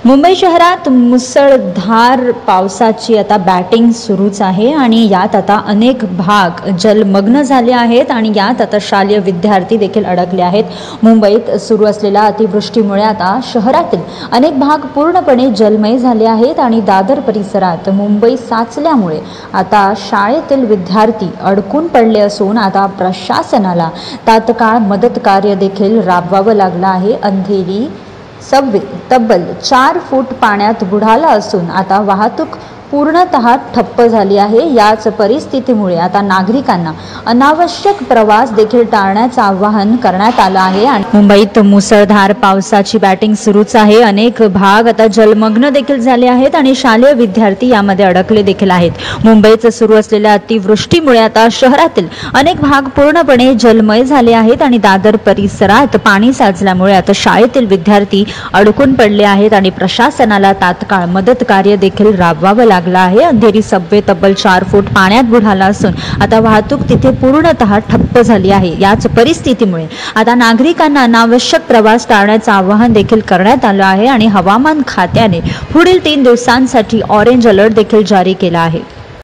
मुंबई शहरात मुसळधार पावसाची आता बॅटिंग सुरूच आहे आणि यात आता अनेक भाग जलमग्न झाले आहेत आणि यात आता शालेय विद्यार्थी देखील अडकले आहेत। मुंबईत सुरू असलेल्या अतिवृष्टीमुळे आता शहरातील अनेक भाग पूर्णपणे जलमय झाले आहेत आणि दादर परिसरात मुंबई साचल्यामुळे आता शाळेतील विद्यार्थी अडकून पडले असून आता प्रशासनाला तात्काळ मदत कार्य देखील राबवावं लागलं आहे। अंधेरी सबवे तब्बल 4 फूट पाण्यात बुडाला असून आता वाहतूक पूर्णतः ठप्प झाली आहे। याच परिस्थितीमुळे आता नागरिकांना अनावश्यक प्रवास देखील टाळण्याचं आवाहन करण्यात आलं आहे। आणि मुंबईत मुसळधार पावसाची बॅटिंग सुरूच आहे। अनेक भाग आता जलमग्न देखील झाले आहेत आणि शालेय विद्यार्थी यामध्ये अडकले देखील आहेत। मुंबईत सुरू असलेल्या अतिवृष्टीमुळे आता शहरातील अनेक भाग पूर्णपणे जलमय झाले आहेत आणि दादर परिसरात पाणी साचल्यामुळे आता शाळेतील विद्यार्थी अडकून पडले आहेत आणि प्रशासनाला तात्काळ मदत कार्य देखील राबवावं लागलं आहे। अंधेरी सबवे तब्बल 4 फूट पाण्यात बुडाला असून आता वाहतूक तिथे पूर्णतः ठप्प झाली आहे। याच परिस्थितीमुळे आता नागरिकांना अनावश्यक प्रवास टाळण्याचं आवाहन देखील करण्यात आलं आहे आणि हवामान खात्याने पुढील 3 दिवसांसाठी ऑरेंज अलर्ट देखील जारी केला आहे।